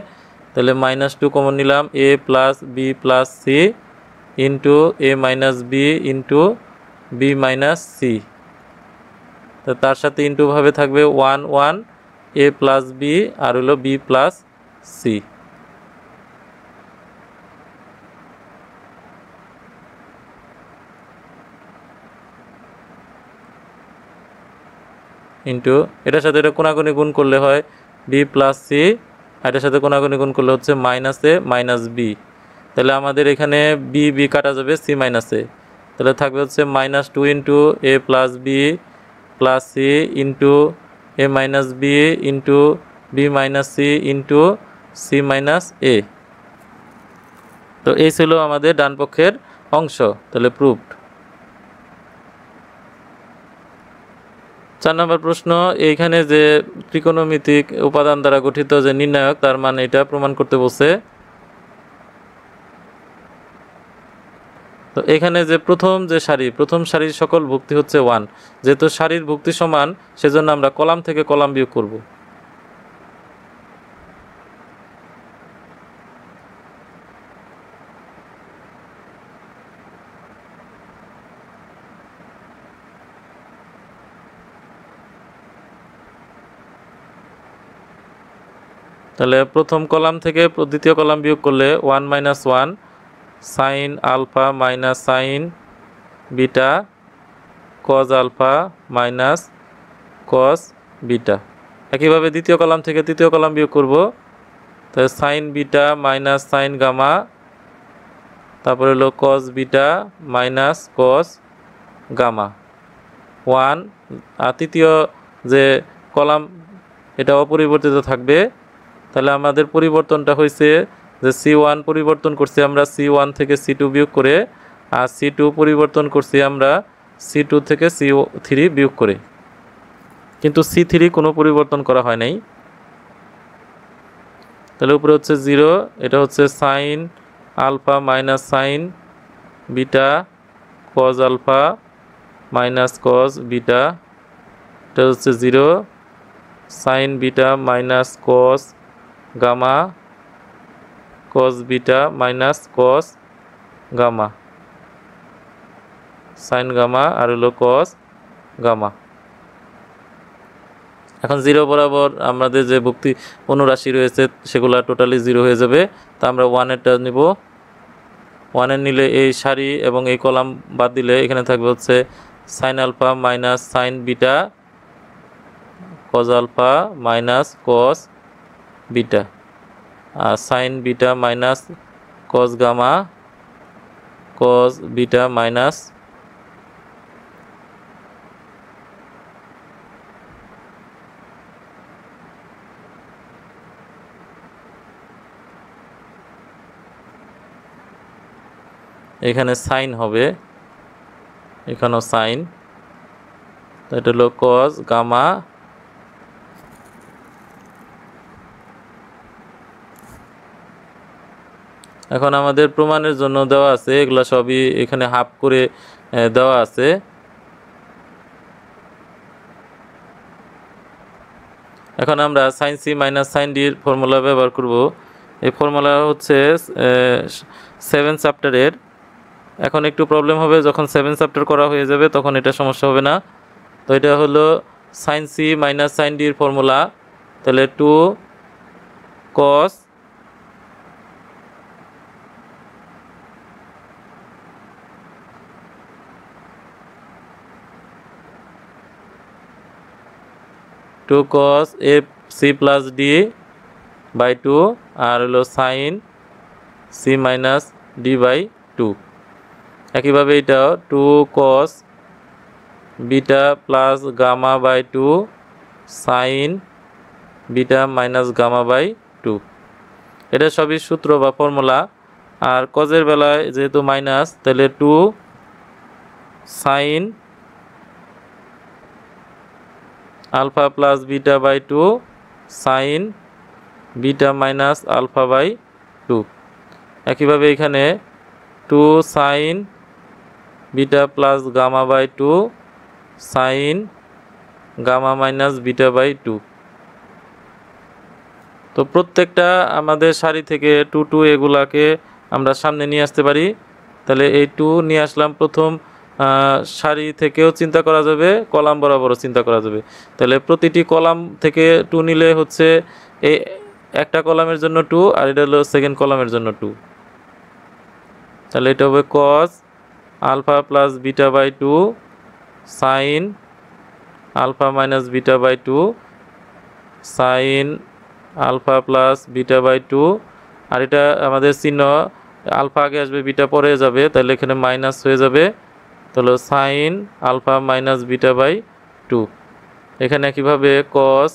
তাহলে -2 কমন নিলাম, A plus B plus C into A minus B into B minus C. তো তার সাথে ইন্টু ভাবে থাকবে 1 1, এ প্লাস বি আর হলো বি প্লাস সি। ইন্টু এটার সাথে এটা কোনাকুনি গুণ করলে হয় বি প্লাস সি, আর এটার সাথে কোনাকুনি গুণ করলে হচ্ছে মাইনাস এ মাইনাস বি, তাহলে আমাদের এখানে বি বি কাটা যাবে, সি মাইনাস এ, তাহলে থাকবে হচ্ছে -2 into A plus B plus C into A minus B into B minus C into C minus A. তো এই ছিল আমাদের ডান পক্ষের অংশ, তাহলে প্রুভড। 4 নম্বর প্রশ্ন, এইখানে যে ত্রিকোণমিতিক উপাদান দ্বারা গঠিত যে নির্ণায়ক, তার মানে এটা প্রমাণ করতে বলছে। তো এখানে যে প্রথম সারির সকল ভুক্তি হচ্ছে 1, যেহেতু সারির ভুক্তি সমান, সেজন্য আমরা কলাম থেকে কলাম বিয়োগ করব। তাহলে প্রথম কলাম থেকে দ্বিতীয় কলাম বিয়োগ করলে 1 - 1 sine alpha minus sine beta cos alpha minus cos beta. একইভাবে দ্বিতীয় কলাম থেকে তৃতীয় কলাম বিয়োগ করব, তাহলে sine beta minus sine gamma, তারপরে হলো cos beta minus cos gamma 1, আর তৃতীয় যে কলাম এটা অপরিবর্তিত থাকবে। তাহলে আমাদের পরিবর্তনটা হয়েছে যে C1 পরিবর্তন করছি আমরা C1 থেকে C2 বিয়োগ করে, আর C2 পরিবর্তন করছি আমরা C2 থেকে C3 বিয়োগ করে, কিন্তু C3 কোনো পরিবর্তন করা হয় নাই। তাহলে উপরে হচ্ছে 0, এটা হচ্ছে sine alpha minus sine beta cos alpha minus cos beta, এটা হচ্ছে 0, sine beta minus cos gamma cos beta minus cos gamma, sine gamma আর হলো কজ গামা। এখন 0 বরাবর আমাদের যে ভুক্তি অনুরাশি রয়েছে সেগুলো টোটালি 0 হয়ে যাবে। তা আমরা 1-এরটা নিব, 1-এর নিলে এই সারি এবং এই কলাম বাদ দিলে এখানে থাকবে হচ্ছে sine alpha minus sine beta cos alpha minus cos beta, আর sine beta minus cos gamma cos beta minus এখানে সাইন হবে, এখানেও সাইন, এটা হলো কজ গামা। এখন আমাদের প্রমাণের জন্য দেওয়া আছে, এগুলা সবই এখানে হাফ করে দেওয়া আছে। এখন আমরা সাইন সি মাইনাস সাইন ডির ফর্মুলা ব্যবহার করব। এই ফর্মুলা হচ্ছে 7 চ্যাপ্টারের। এখন একটু প্রবলেম হবে, যখন 7 চ্যাপ্টার করা হয়ে যাবে তখন এটা সমস্যা হবে না। তো এটা হলো সাইন সি মাইনাস সাইন ডির ফর্মুলা। তাহলে 2 cos a c plus d by 2 আর হলো sine c minus d by 2। একইভাবে এটাও 2 cos beta plus gamma by 2 sine beta minus gamma by 2। এটা সবই সূত্র বা ফর্মুলা। আর কজের বেলায় যেহেতু মাইনাস, তাহলে 2 sine alpha plus beta by 2 sine beta minus alpha by 2। একইভাবে এখানে 2 sine beta plus gamma by 2 sine gamma minus beta by 2। তো প্রত্যেকটা আমাদের সারি থেকে 2 2 এগুলাকে আমরা সামনে নিয়ে আসতে পারি। তাহলে এই 2 নিয়ে আসলাম প্রথম সারি থেকেও চিন্তা করা যাবে, কলাম বরাবরও চিন্তা করা যাবে। তাহলে প্রতিটি কলাম থেকে 2 নিলে হচ্ছে এই একটা কলামের জন্য 2 আর এটা হলো সেকেন্ড কলামের জন্য 2। তাহলে এটা হবে cos alpha plus beta by 2 sine alpha minus beta by 2 sine alpha plus beta by 2। আর এটা আমাদের চিহ্ন আলফা আগে আসবে, বিটা পরে যাবে, তাহলে এখানে মাইনাস হয়ে যাবে। তাহলে sine alpha minus beta by 2। এখানে একইভাবে cos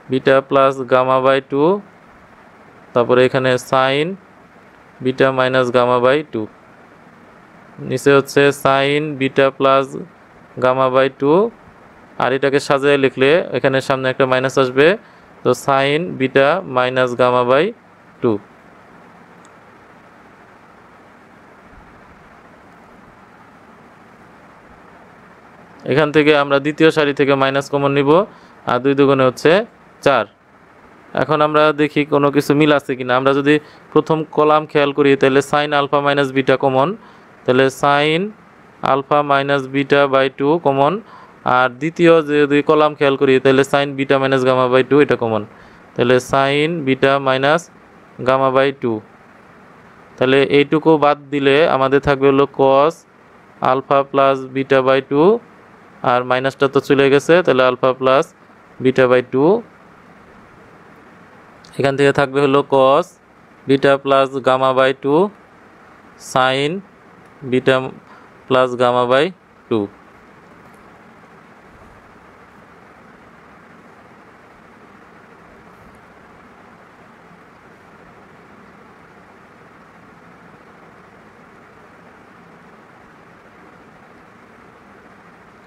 beta plus gamma by 2, তারপরে এখানে sine beta minus gamma by 2। নিচে হচ্ছে sine beta plus gamma by 2। আর এটাকে সাজিয়ে লিখলে এখানে সামনে একটা মাইনাস আসবে, তো sine beta minus gamma by 2। এখান থেকে আমরা দ্বিতীয় সারি থেকে মাইনাস কমন নিব, আর 2 দুগুণে হচ্ছে 4। এখন আমরা দেখি কোনো কিছু মিল আছে কিনা। আমরা যদি প্রথম কলাম খেয়াল করি তাহলে sine alpha minus beta common, তাহলে sine alpha minus beta by 2 common. আর দ্বিতীয় যদি কলাম খেয়াল করি তাহলে sine beta minus gamma by 2 এটা কমন, তাহলে sine beta minus gamma by 2। তাহলে এইটুকু বাদ দিলে আমাদের থাকবে হলো cos alpha plus beta by 2, আর মাইনাসটা তো চলে গেছে, তাহলে আলফা প্লাস বিটা বাই 2। এখান থেকে থাকবে হলো cos beta plus gamma by 2 sine beta plus gamma by 2।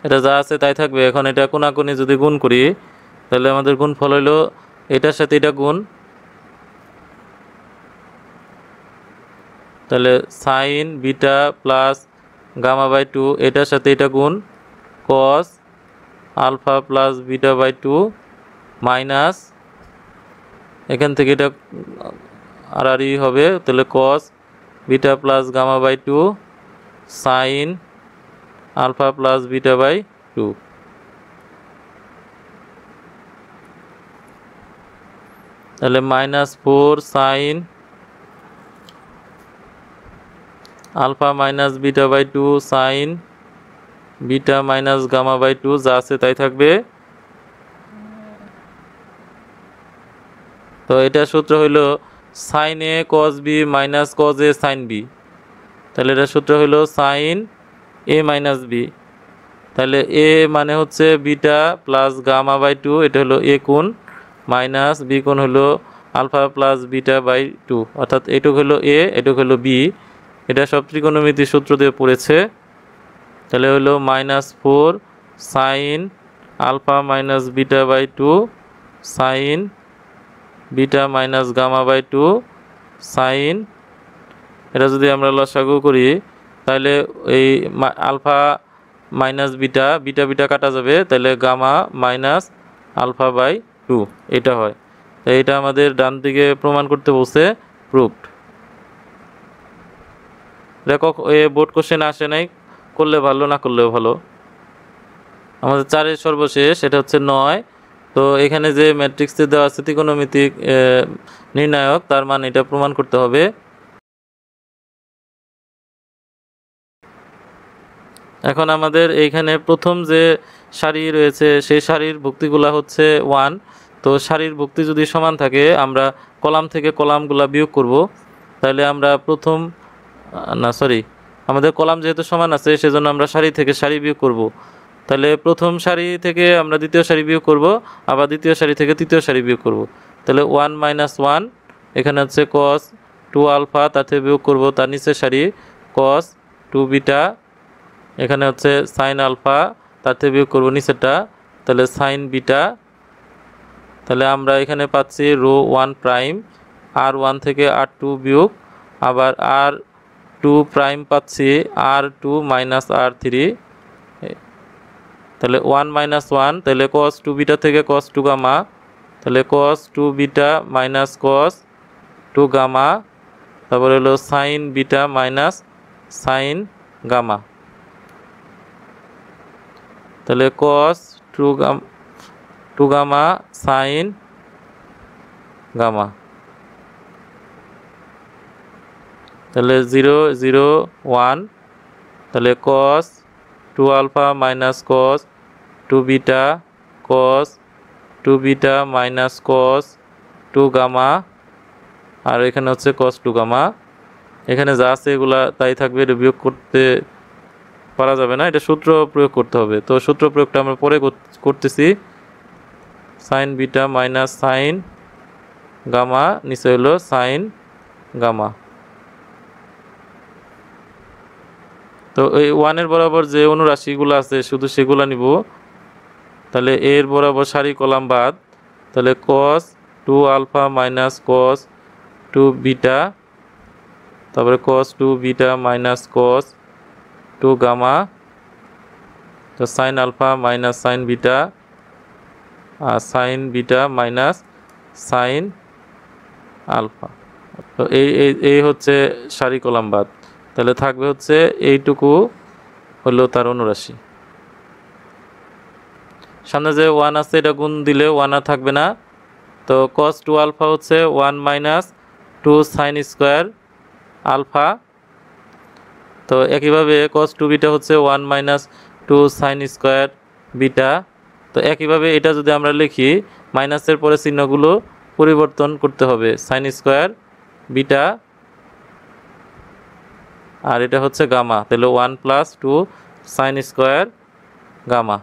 এটা যা আছে তাই থাকবে। এখন এটা কোনাকুনি যদি গুণ করি তাহলে আমাদের গুণফল হলো এটার সাথে এটা গুণ, তাহলে sine beta plus gamma by 2 এটার সাথে এটা গুণ cos alpha plus beta by 2 minus এখান থেকে এটা আর হবে, তাহলে cos beta plus gamma by 2 sine alpha plus beta by 2। তাহলে -4 sine alpha minus beta by 2 sine beta minus gamma by 2 যা আছে তাই থাকবে। তো এটা সূত্র হলো sine a cos b minus cos a sine B. তাহলে এটা সূত্র হলো সাইন এ মাইনাস বি। তাহলে এ মানে হচ্ছে বিটা প্লাস গামা বাই 2, এটা হলো এ কোণ, মাইনাস বি কোণ হলো আলফা প্লাস বিটা বাই 2, অর্থাৎ এটুক হলো এ এটুক হলো বি। এটা সব ত্রিকোণমিতির সূত্র দিয়ে পড়েছে। তাহলে হলো -4 sine alpha minus beta by 2 sine beta minus gamma by 2 sine, এটা যদি আমরা লসাগু করি তাহলে এই alpha minus beta beta beta কাটা যাবে, তাহলে gamma minus alpha by two, এটা হয়। তো এটা আমাদের ডান দিকে প্রমাণ করতে বলছে, প্রুভড। দেখো বোর্ড কোশ্চেন আসে নাই, করলে ভালো, না করলেও ভালো। আমাদের 4-এর সর্বশেষ, এটা হচ্ছে 9। তো এখানে যে ম্যাট্রিক্সে দেওয়া আছে ত্রিকোণমিতিক নির্ণায়ক, তার মান এটা প্রমাণ করতে হবে। এখন আমাদের এইখানে প্রথম যে সারি রয়েছে সেই সারির ভুক্তিগুলা হচ্ছে 1। তো সারির ভুক্তি যদি সমান থাকে আমরা কলাম থেকে কলামগুলা বিয়োগ করব। তাহলে আমরা প্রথম না সরি আমাদের কলাম যেহেতু সমান আছে সেজন্য আমরা সারি থেকে সারি বিয়োগ করব। তাহলে প্রথম সারি থেকে আমরা দ্বিতীয় সারি বিয়োগ করব, আবার দ্বিতীয় সারি থেকে তৃতীয় সারি বিয়োগ করব। তাহলে 1 - 1, এখানে হচ্ছে cos 2 আলফা, তার থেকে বিয়োগ করব তার নিচের সারি cos 2 বিটা, এখানে হচ্ছে সাইন আলফা, তার থেকে বিয়োগ করব নিচেরটা, তাহলে সাইন বিটা। তাহলে আমরা এখানে পাচ্ছি রো 1 প্রাইম, R1 থেকে R2 বিয়োগ, আবার R2 প্রাইম পাচ্ছি R2 মাইনাস R3। তাহলে 1 - 1, তাহলে cos 2 বিটা থেকে cos 2 গামা, তাহলে cos 2 beta minus cos 2 gamma, তারপরে হলো sine beta minus sine gamma. তাহলে cos 2 গামা সাইন গামা, তাহলে 0 0 1, তাহলে cos 2 alpha minus cos 2 beta, cos 2 beta minus cos 2 gamma, আর এখানে হচ্ছে cos 2 গামা। এখানে যা আছে এগুলা তাই থাকবে, এটা বিয়োগ করতে পারা যাবে না, এটা সূত্র প্রয়োগ করতে হবে। তো সূত্র প্রয়োগটা আমরা পরে করতেছি। Sine beta minus sine gamma, নিচে হলো সাইন গামা। তো এই 1-এর বরাবর যে অনুরাশিগুলো আছে শুধু সেগুলো নিব। তাহলে এর বরাবর সারি কলাম বাদ, তাহলে cos 2 alpha minus cos 2 beta, তারপরে cos 2 beta minus cos 2 gamma, তো sine alpha minus sine beta, আর sine beta minus sine alpha. তো এই হচ্ছে সারি কলাম বাদ। তাহলে থাকবে হচ্ছে এইটুকু হলো তার অনুরাশি। সামনে যে 1 আছে এটা গুণ দিলে 1 আর থাকবে না। তো cos 2 আলফা হচ্ছে 1 - 2 সাইন স্কোয়ার আলফা। তো একইভাবে cos 2 বিটা হচ্ছে 1 - 2 সাইন স্কোয়ার বিটা। তো একইভাবে এটা যদি আমরা লিখি, মাইনাসের পরে চিহ্নগুলো পরিবর্তন করতে হবে, সাইন স্কোয়ার বিটা, আর এটা হচ্ছে গামা, তাহলে 1 + 2 সাইন স্কোয়ার গামা।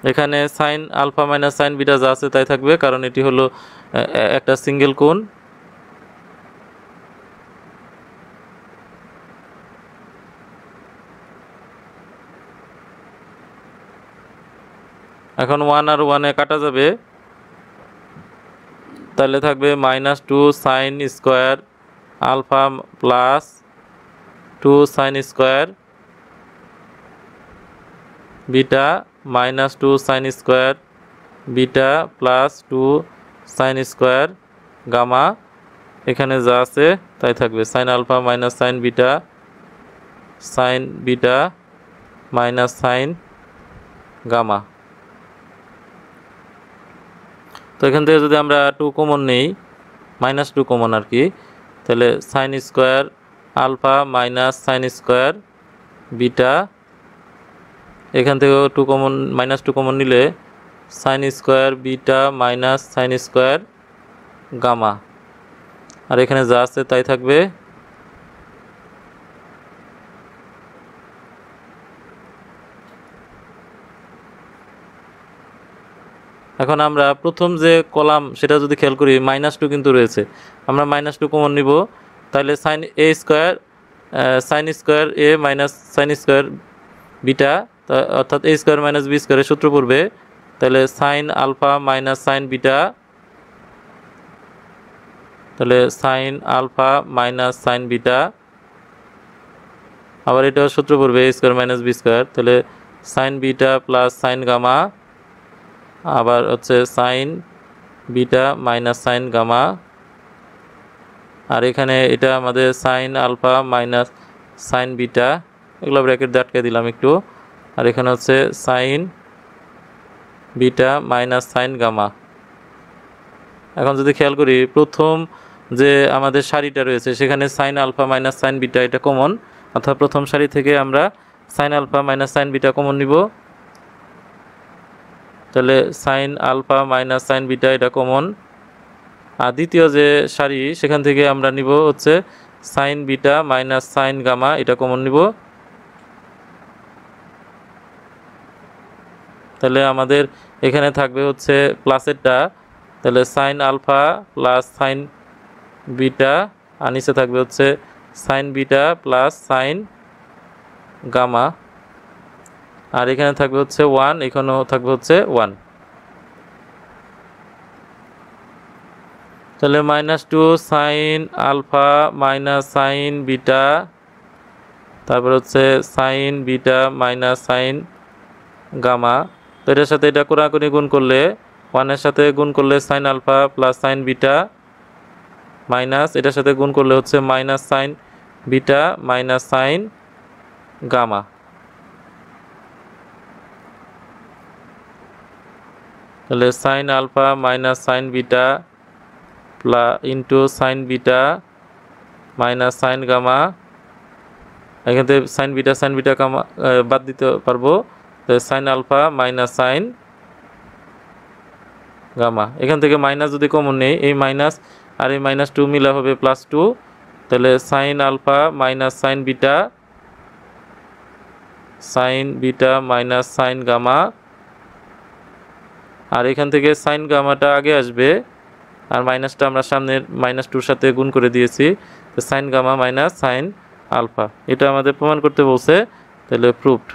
এখানে sine alpha minus sine beta যা আছে তাই থাকবে, কারণ এটি হলো একটা সিঙ্গেল কোণ। এখন 1 আর 1-এ কাটা যাবে, তাহলে থাকবে -2 sine square alpha plus 2 sine square beta, -2 sine square beta plus 2 sine square gamma. এখানে যা আছে তাই থাকবে, sine alpha minus sine beta minus sine gamma. তো এখান থেকে যদি আমরা 2 কমন নেই, -2 কমন আর কি, তাহলে sine square alpha minus sine square beta, এখান থেকেও 2 কমন, -2 কমন নিলে sine square beta minus sine square gamma, আর এখানে যা আছে তাই থাকবে। এখন আমরা প্রথম যে কলাম সেটা যদি খেয়াল করি, -2 কিন্তু রয়েছে, আমরা -2 কমন নিব, তাহলে sine A square sine square A minus sine square beta, অর্থাৎ a স্কোয়ার মাইনাস বি স্কোয়ারের সূত্র পড়বে। তাহলে sine alpha minus sine beta, তাহলে sine alpha minus sine beta, আবার এটাও সূত্র পড়বে a square minus B square, তাহলে sine beta plus sine gamma, আবার হচ্ছে sine beta minus sine gamma, আর এখানে এটা আমাদের sine alpha minus sine beta, এগুলো ব্র্যাকেট দিয়ে আটকে দিলাম একটু। আর এখানে হচ্ছে sine beta minus sine gamma. এখন যদি খেয়াল করি প্রথম যে আমাদের সারিটা রয়েছে সেখানে sine alpha minus sine beta এটা কমন, অর্থাৎ প্রথম সারি থেকে আমরা sine alpha minus sine beta common নিব। তাহলে sine alpha minus sine beta এটা কমন। আর দ্বিতীয় যে সারি সেখান থেকে আমরা নিব হচ্ছে sine beta minus sine gamma, এটা কমন নিব। তাহলে আমাদের এখানে থাকবে হচ্ছে প্লাসেরটা, তাহলে sine alpha plus sine beta, আর নিচে থাকবে হচ্ছে sine beta plus sine gamma, আর এখানে থাকবে হচ্ছে 1, এখানেও থাকবে হচ্ছে 1। তাহলে -2 sine alpha minus sine beta, তারপর হচ্ছে sine beta minus sine gamma. তো এটার সাথে এটা কোরাকুরি গুণ করলে 1-এর সাথে গুণ করলে sine alpha plus sine beta minus এটার সাথে গুণ করলে হচ্ছে minus sine beta minus sine gamma. তাহলে sine alpha minus sine beta into sine beta minus sine gamma, এখান থেকে সাইন বিটা গামা বাদ দিতে পারবো, sine alpha minus sine gamma. এখান থেকে মাইনাস যদি কমন নেই, এই মাইনাস আর এই -2 মিলা হবে +2, তাহলে sine alpha minus sine beta minus sine gamma, আর এখান থেকে সাইন গামাটা আগে আসবে আর মাইনাসটা আমরা সামনের -2-র সাথে গুণ করে দিয়েছি, তো sine gamma minus sine alpha, এটা আমাদের প্রমাণ করতে বলছে, তাহলে প্রুভড।